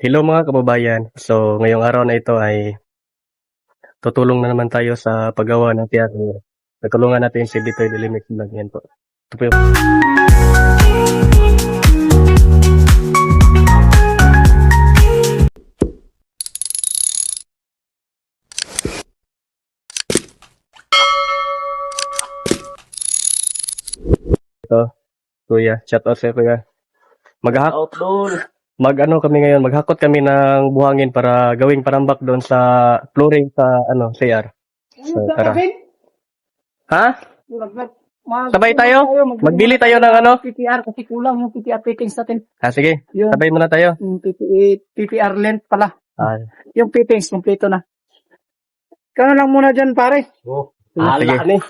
Hello mga kababayan. So, ngayong araw na ito ay tutulong na naman tayo sa paggawa ng tiyago. Natulungan natin si Bitoy Delimix Vlog. Yan po. Ito po yung... Ito, kuya. Shout out sa kuya. Mag-ano kami ngayon, maghakot kami ng buhangin para gawing parambak doon sa flooring sa CR. So, tara. Ha? Sabay tayo? Magbili tayo ng ano? PPR kasi kulang yung PPR fittings natin. Sige, Yun, sabay muna tayo. yung PPR length pala. Ah, Yung fittings, kompleto na. Ikaw na lang muna dyan, pare. sige.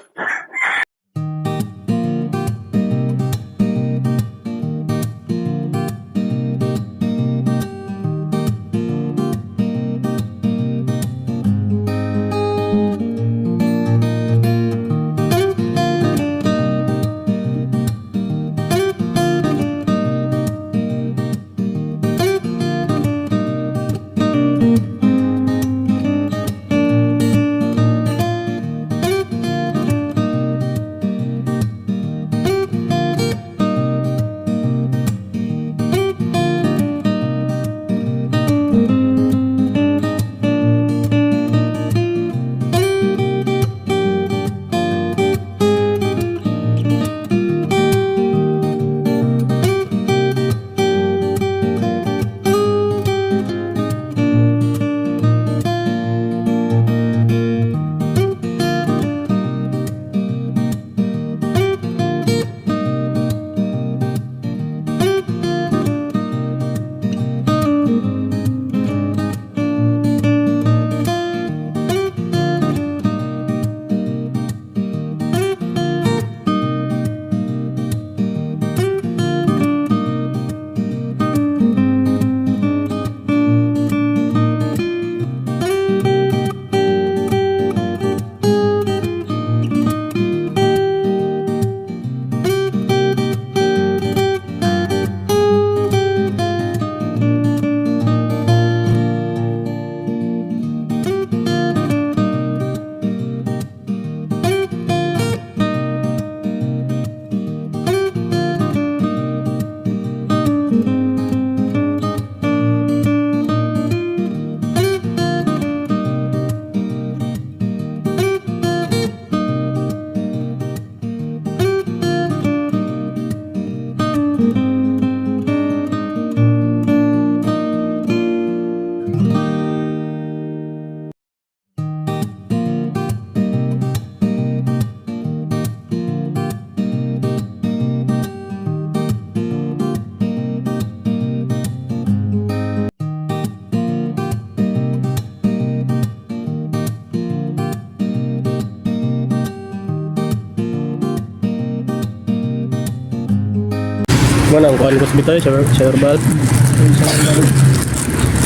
Ano ang kuhan ko sa Bitoy, shower valve.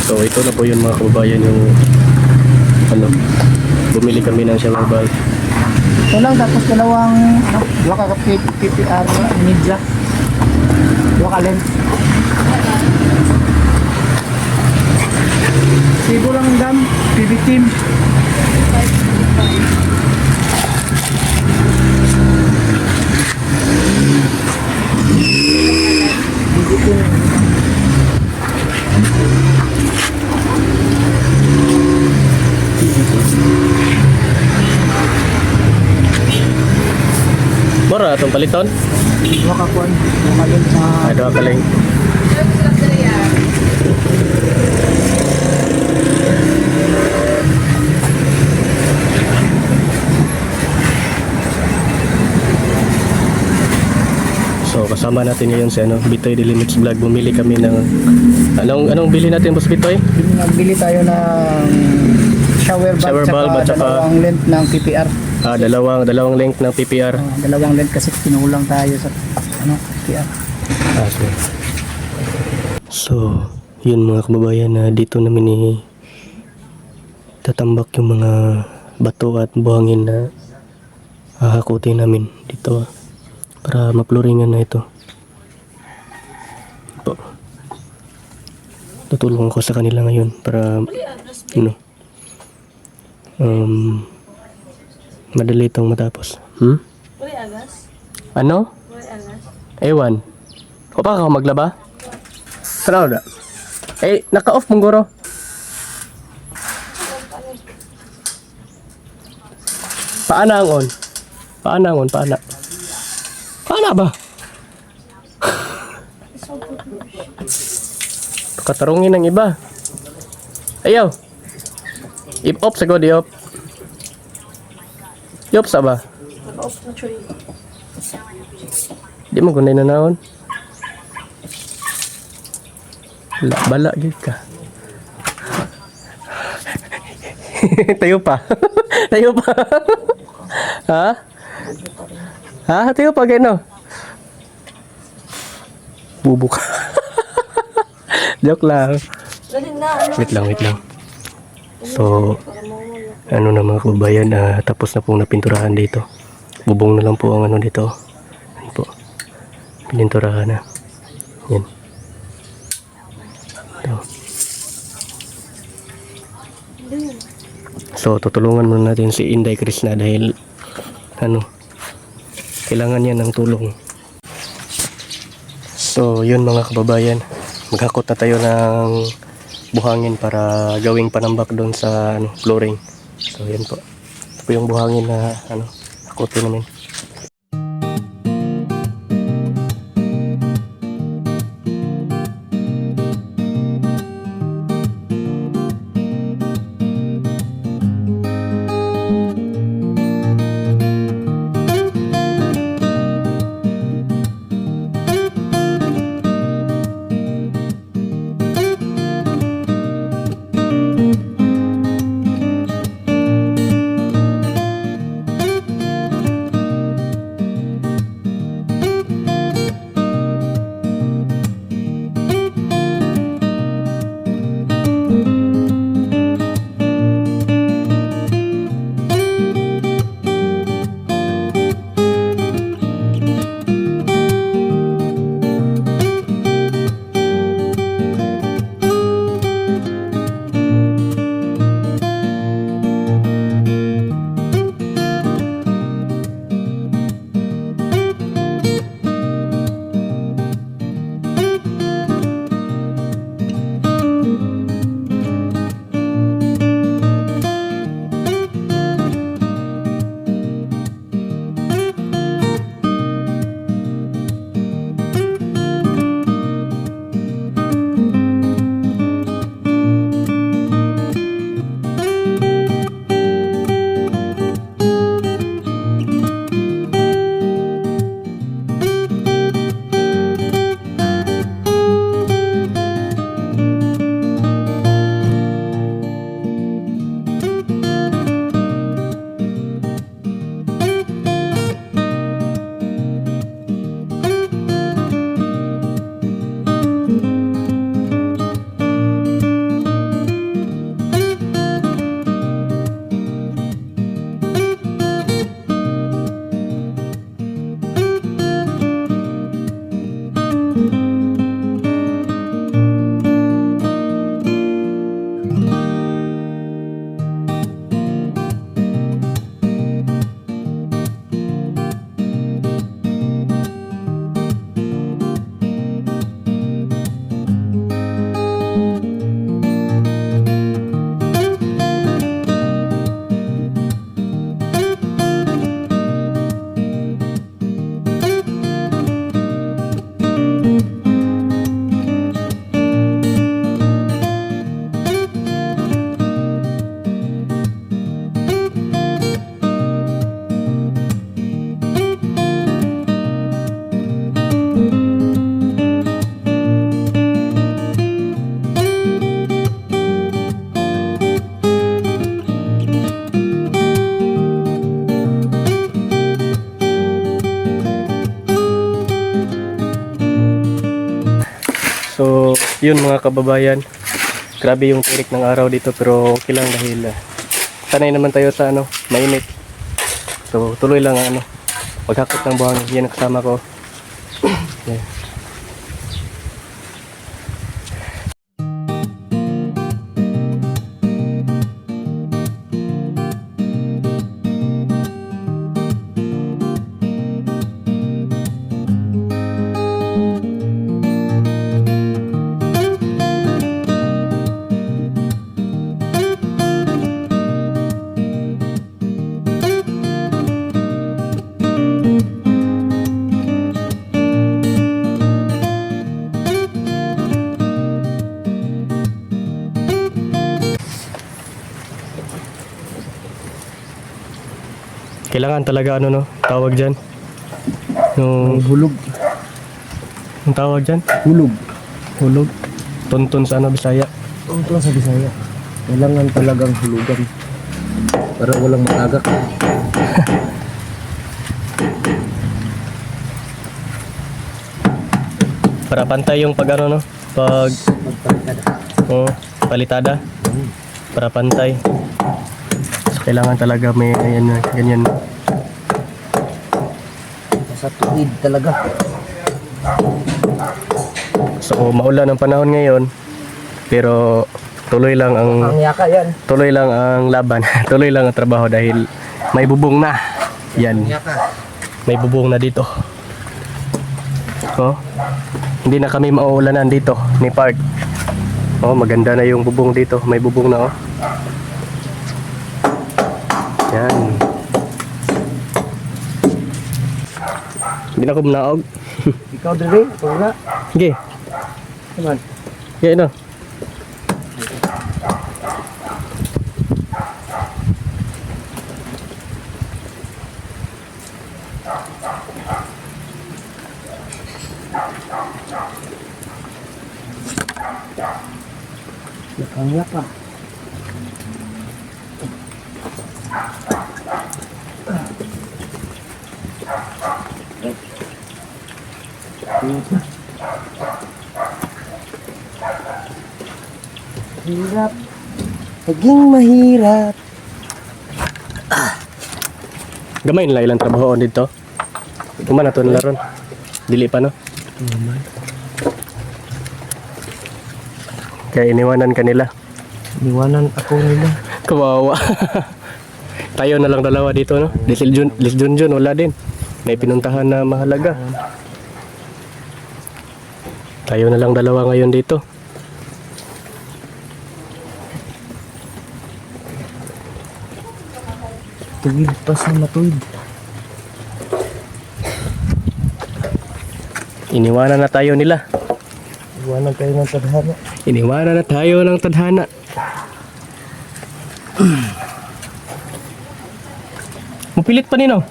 So ito na po yun mga kababayan, yung bumili kami ng shower valve. Ito lang, tapos dalawang PPR media. Dua ka length. Sigo lang dam, PB team. Mura itong paliton. Dua ka kuhan. Dua ka length sa... Ada kaling. So kasama natin ngayon si Bitoy Delimix Vlog. Bumili kami ng anong bili natin, Boss Bitoy? Nagbili tayo ng shower valve at saka dalawang length ng PPR. Dalawang length ng PPR. Dalawang length kasi pinulang tayo sa PPR. So, yun mga kababayan, na dito namin tatambak yung mga bato at buhangin na hahakutin namin dito para mapluringan na ito. tutulong ko sa kanila ngayon para ano, madali itong matapos. Ano? Ewan. O pa ka maglaba? Saan na? Naka-off mong guro. Paana ang on? Paana ang on? Paana? Paana ba? Katarungin ng iba. Ayaw. I-off sa god, i-off. I-off sa ba? Di mo gunay na naon. Bala gid ka. Tayo pa. Tayo pa. Ha? Ha? Tayo pa gano. Bubuk. Joke lang. Wait lang. So, ano na mga kababayan, tapos na pong napinturahan dito. Bubong na lang po ang ano dito. Ano po. Pininturahan na. Yan. Ito. So, tutulungan muna natin si Inday Krishna dahil ano, kailangan niya ng tulong. So, yun mga kababayan. Maghakot na tayo ng buhangin para gawing panambak doon sa ano, flooring. So, yan po. Ito po yung buhangin na ano, hakotin namin. So, yun mga kababayan. Grabe yung tirik ng araw dito pero okay lang dahil sanay naman tayo sa ano, mainit. So, tuloy lang ang ano, paghakot ng buhangin. Yan ang kasama ko. Yan. Kailangan talaga ano no, tawag dyan. No, Hulog. ang tawag dyan? Hulog. Hulog. Tuntun sa ano, Bisaya. Ito sa Bisaya. Kailangan talagang hulugan. Para walang matagak. Para pantay yung pag ano no, pag oh, palitada. Para pantay. So, kailangan talaga may ayan, ganyan. Sa tuwid talaga. So maulan ang panahon ngayon, pero tuloy lang ang Ang yaka yan. tuloy lang ang laban, tuloy lang ang trabaho dahil may bubong na. Yan, Yaka. may bubong na dito. Oh. Hindi na kami mauulanan dito ni Park. Oh, maganda na yung bubong dito. May bubong na oh. Yan. Hindi na ko manaog. Ikaw dire, ito nga. Sige. Naman. Sige no. Ang yaka. Hirap. Naging mahirap. Gamay nila ilang trabaho dito. Kuman na to nila ron. Dili pa no. Kaya iniwanan kanila. Iwanan ako nila. Kawawa. Tayo na lang dalawa dito no. Lis Junjun wala din. May pinuntahan na mahalaga. Tayo na lang dalawa ngayon dito. Tuwid pa sa matuwid. Iniwanan na tayo nila. Iwanan kayo ng tadhana. Iniwanan na tayo ng tadhana. Mupilit pa nino.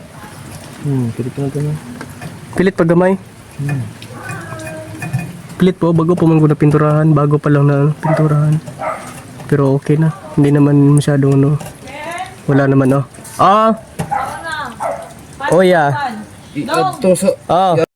Pilit na ganun. Pilit pa gamay. Pilit po bago pa man ko na pinturahan, bago pa lang na pinturahan. Pero okay na. Hindi naman masyadong ano. Wala naman oh. Ah. Oh yeah. Ito sa... Ah.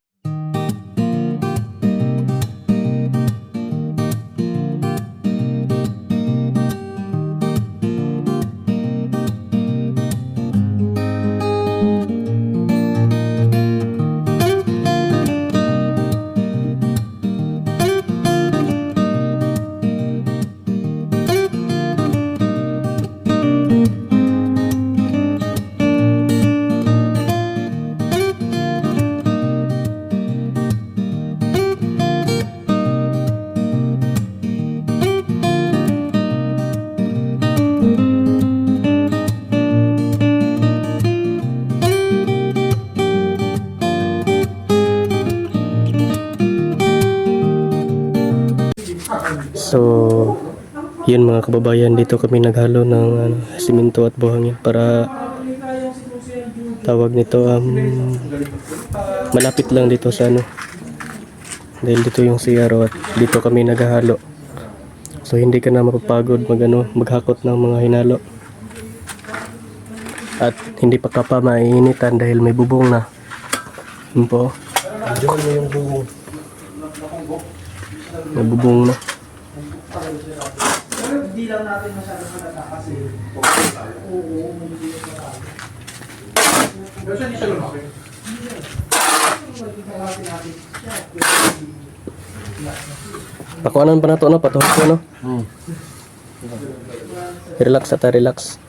So, yun mga kababayan, dito kami naghalo ng simento at buhangin para tawag nito malapit lang dito sa ano. Dahil dito yung CR at dito kami naghahalo. So hindi ka na mapapagod maghakot ng mga hinalo. At hindi pa ka pa maiinitan dahil may bubong na. Yun po. Diyan mo yung bubong. May bubong na. Pakuanan pa na to no, patuhog ko no. Relax ata, relax.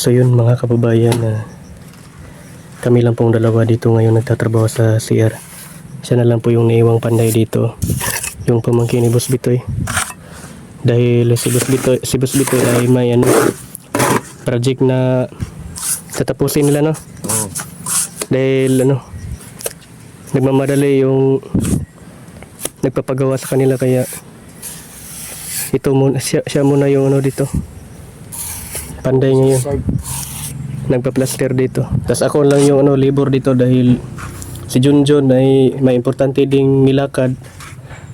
So yun mga kababayan, kami lang pong dalawa dito ngayon nagtatrabaho sa CR. Siya na lang po yung naiwang panday dito, yung pamangkin ni Boss Bitoy. Dahil si Boss Bitoy ay may project na tatapusin nila, no? Dahil nagmamadali yung nagpapagawa sa kanila, kaya ito muna, siya muna yung dito. Panday ngayon. Nagpa-plaster dito. Tapos ako lang yung labor dito dahil si Junjun ay may importante ding nilakad.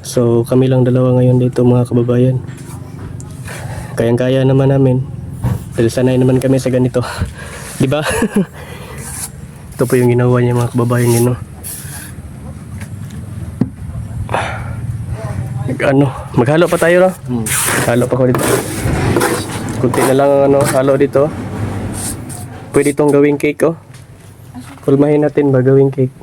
So kami lang dalawa ngayon dito mga kababayan. Kayang-kaya naman namin. Dahil sanay naman kami sa ganito. Di ba? Ito po yung ginawa niya mga kababayan yun, no? Maghalo pa tayo, no? Halo pa ko dito. Kunti na lang ang halo dito. Pwede itong gawing cake, oh. Kulmahin natin ba gawing cake?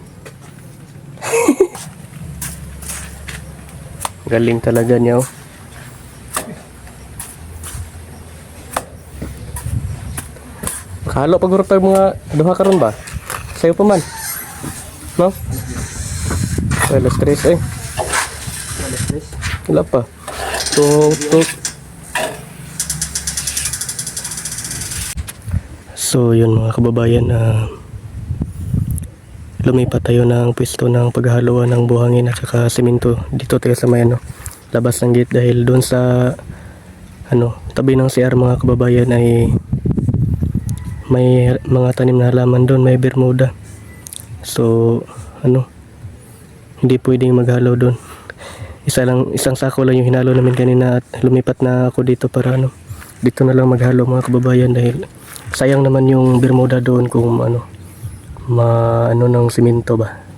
Galing talaga niya, oh. Halo pag tag mga duha karon ba? Sayo pa man. No? Alas 3 eh. Wala pa. Tuk. So yun mga kababayan, lumipat tayo ng pwesto ng paghahaluan ng buhangin at saka semento dito tayo sa may labas ng gate, dahil doon sa tabi ng CR mga kababayan ay may mga tanim na halaman doon, may bermuda. So hindi pwedeng maghalo doon. Isang sako lang yung hinalo namin kanina at lumipat na ako dito para dito na lang maghalo mga kababayan, dahil sayang naman yung bermuda doon kung ng simento ba.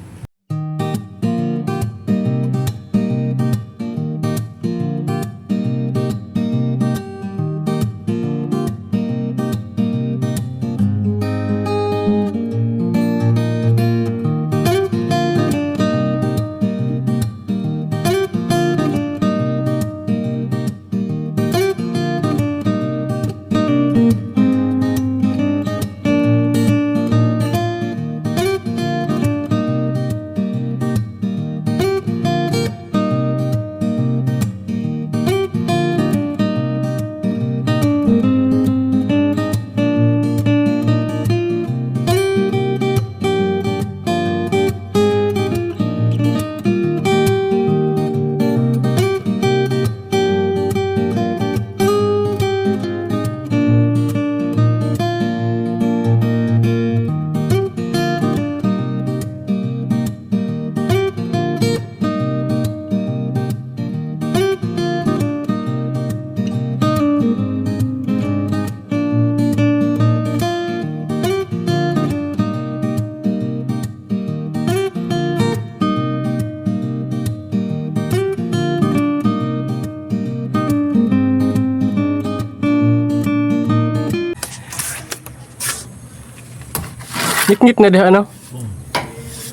Ngit-ngit na diha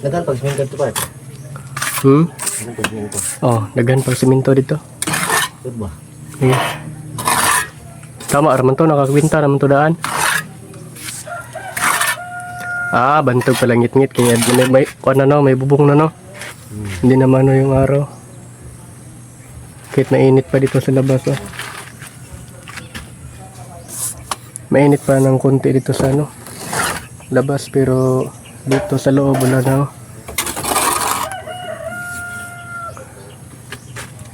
Dagan pag semento to pa. Dagan pag semento dito. Ba? Tama raman to, nakakwinta naman to daan. Bantog pala ngit-ngit kaya may may bubong na Hindi naman yung araw. Kahit mainit pa dito sa labas, Mainit pa ng konti dito sa labas, pero dito sa loob wala na.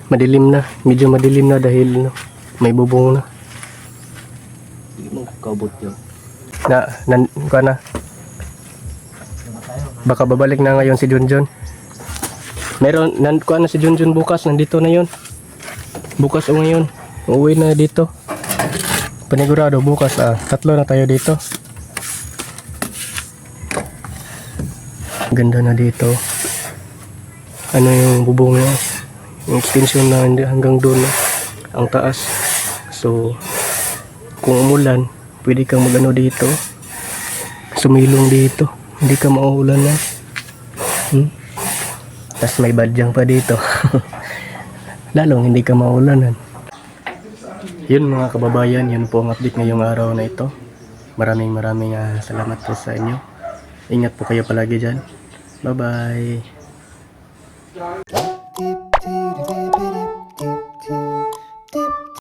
Madilim na, medyo madilim na dahil may bubong na. Hindi mo kabot yun. Baka babalik na ngayon si Junjun. Meron na si Junjun bukas, nandito na yun. Bukas o ngayon, uuwi na dito. Panigurado bukas, 3 na tayo dito. Ganda na dito. Yung bubong niya, yung extension na hanggang doon ang taas. So kung umulan, pwede kang dito, sumilong dito, hindi ka mauulan na. Tas may badyang pa dito. Lalong hindi ka maulanan. Yun mga kababayan, yun po ang update ngayong araw na ito. Maraming salamat po sa inyo. Ingat po kayo palagi dyan. Bye-bye.